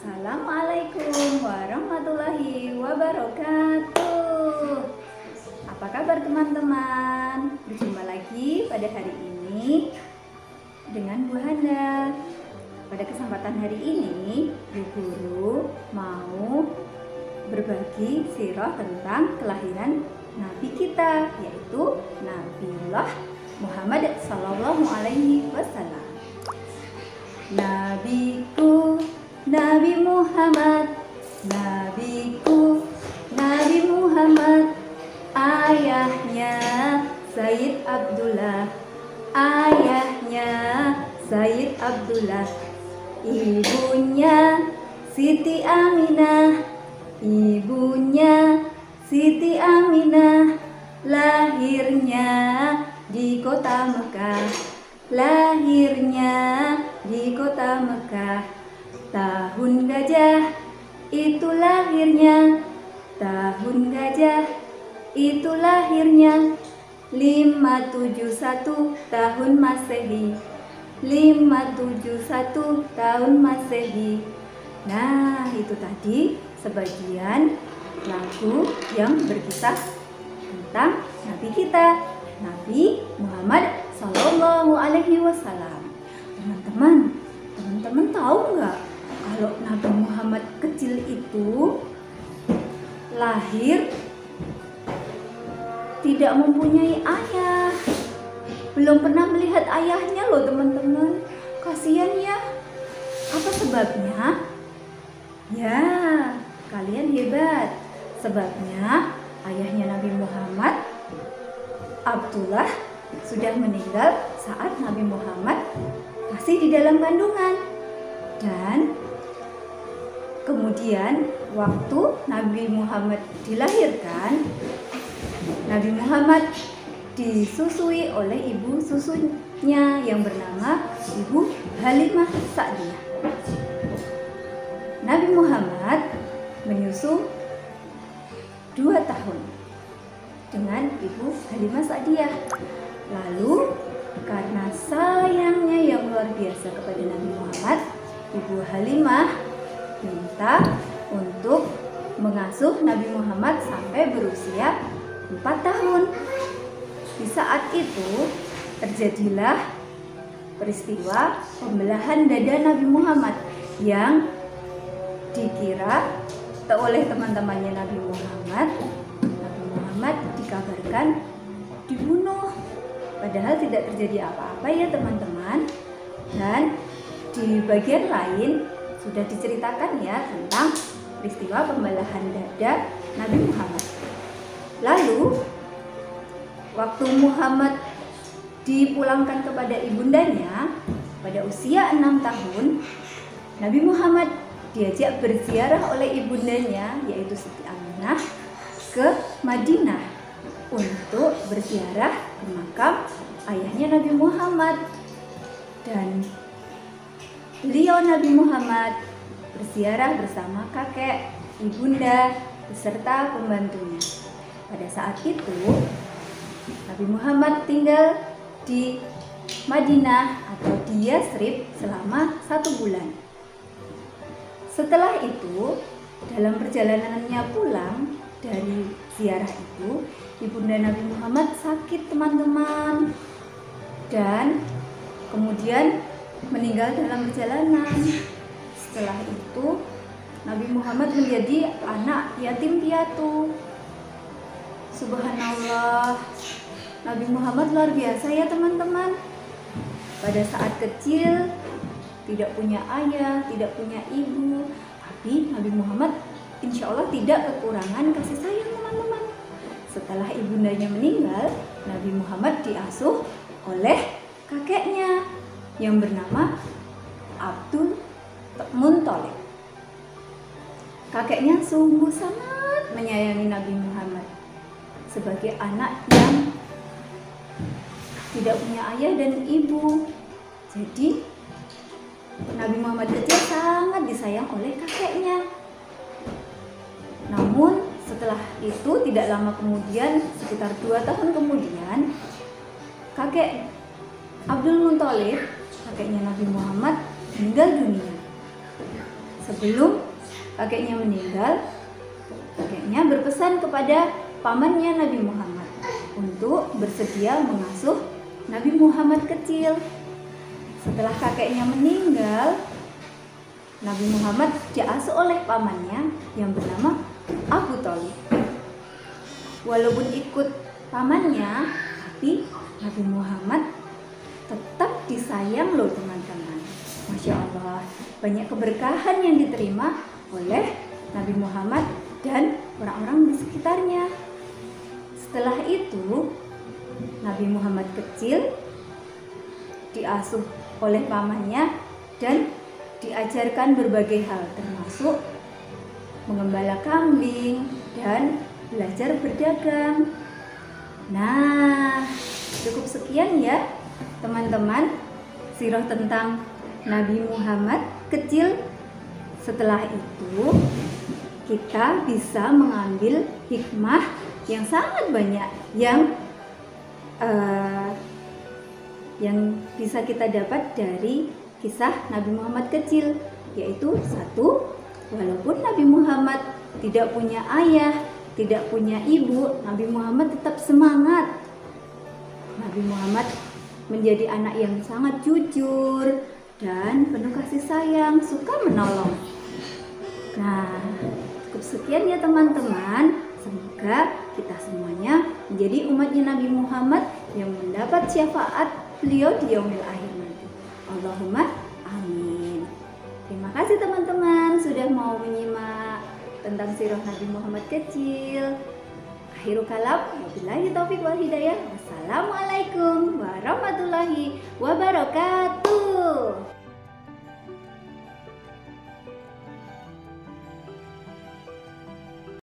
Assalamualaikum warahmatullahi wabarakatuh. Apa kabar teman-teman? Berjumpa lagi pada hari ini dengan Bu Hana. Pada kesempatan hari ini, Bu Guru mau berbagi sirah tentang kelahiran Nabi kita, yaitu Nabiullah Muhammad Sallallahu Alaihi Wasallam. Nabiku Nabi Muhammad, nabiku Nabi Muhammad, ayahnya Sayyid Abdullah, ayahnya Sayyid Abdullah, ibunya Siti Aminah, ibunya Siti Aminah, lahirnya di kota Mekah, lahirnya di kota Mekah. Tahun gajah itu lahirnya, tahun gajah itu lahirnya, 571 tahun Masehi, 571 tahun Masehi. Nah, itu tadi sebagian lagu yang berkisah tentang Nabi kita, Nabi Muhammad Sallallahu Alaihi Wasallam. Teman-teman tahu nggak kalau Nabi Muhammad kecil itu lahir tidak mempunyai ayah, belum pernah melihat ayahnya loh teman-teman. Kasihan ya. Apa sebabnya? Ya, kalian hebat. Sebabnya ayahnya Nabi Muhammad, Abdullah, sudah meninggal saat Nabi Muhammad masih di dalam kandungan. Dan kemudian waktu Nabi Muhammad dilahirkan, Nabi Muhammad disusui oleh ibu susunya yang bernama Ibu Halimah Sa'diyah. Nabi Muhammad menyusu 2 tahun dengan Ibu Halimah Sa'diyah. Lalu karena sayangnya yang luar biasa kepada Nabi Muhammad, Ibu Halimah minta untuk mengasuh Nabi Muhammad sampai berusia 4 tahun. Di saat itu terjadilah peristiwa pembelahan dada Nabi Muhammad yang dikira oleh teman-temannya Nabi Muhammad dikabarkan dibunuh. Padahal tidak terjadi apa-apa ya teman-teman. Dan di bagian lain sudah diceritakan ya tentang peristiwa pembelahan dada Nabi Muhammad. Lalu waktu Muhammad dipulangkan kepada ibundanya pada usia 6 tahun, Nabi Muhammad diajak berziarah oleh ibundanya yaitu Siti Aminah ke Madinah untuk berziarah ke makam ayahnya Nabi Muhammad. Dan beliau Nabi Muhammad berziarah bersama kakek, ibunda, beserta pembantunya. Pada saat itu Nabi Muhammad tinggal di Madinah atau di Yasrib selama 1 bulan. Setelah itu, dalam perjalanannya pulang dari ziarah itu, ibunda Nabi Muhammad sakit teman-teman, dan kemudian meninggal dalam perjalanan. Setelah itu Nabi Muhammad menjadi anak yatim piatu. Subhanallah, Nabi Muhammad luar biasa ya teman-teman. Pada saat kecil tidak punya ayah, tidak punya ibu, tapi Nabi Muhammad insya Allah tidak kekurangan kasih sayang teman-teman. Setelah ibundanya meninggal, Nabi Muhammad diasuh oleh kakeknya yang bernama Abdul Muthalib. Kakeknya sungguh sangat menyayangi Nabi Muhammad sebagai anak yang tidak punya ayah dan ibu. Jadi Nabi Muhammad kecil sangat disayang oleh kakeknya. Namun setelah itu tidak lama kemudian, sekitar 2 tahun kemudian, kakek Abdul Muthalib, kakeknya Nabi Muhammad, meninggal dunia. Sebelum kakeknya meninggal, kakeknya berpesan kepada pamannya Nabi Muhammad untuk bersedia mengasuh Nabi Muhammad kecil. Setelah kakeknya meninggal, Nabi Muhammad diasuh oleh pamannya yang bernama Abu Thalib. Walaupun ikut pamannya, tapi Nabi Muhammad tetap disayang loh teman-teman. Masya Allah, banyak keberkahan yang diterima oleh Nabi Muhammad dan orang-orang di sekitarnya. Setelah itu, Nabi Muhammad kecil diasuh oleh pamannya dan diajarkan berbagai hal, termasuk mengembala kambing dan belajar berdagang. Nah, cukup sekian ya teman-teman, sirah tentang Nabi Muhammad kecil. Setelah itu kita bisa mengambil hikmah yang sangat banyak yang bisa kita dapat dari kisah Nabi Muhammad kecil, yaitu satu, walaupun Nabi Muhammad tidak punya ayah, tidak punya ibu, Nabi Muhammad tetap semangat. Nabi Muhammad menjadi anak yang sangat jujur dan penuh kasih sayang, suka menolong. Nah, cukup sekian ya teman-teman. Semoga kita semuanya menjadi umatnya Nabi Muhammad yang mendapat syafaat beliau di yaumil akhir nanti. Allahumma amin. Terima kasih teman-teman sudah mau menyimak tentang sirah Nabi Muhammad kecil. Akhirul kalam, wabillahi taufiq wal hidayah. Wassalamualaikum warahmatullahi wabarakatuh.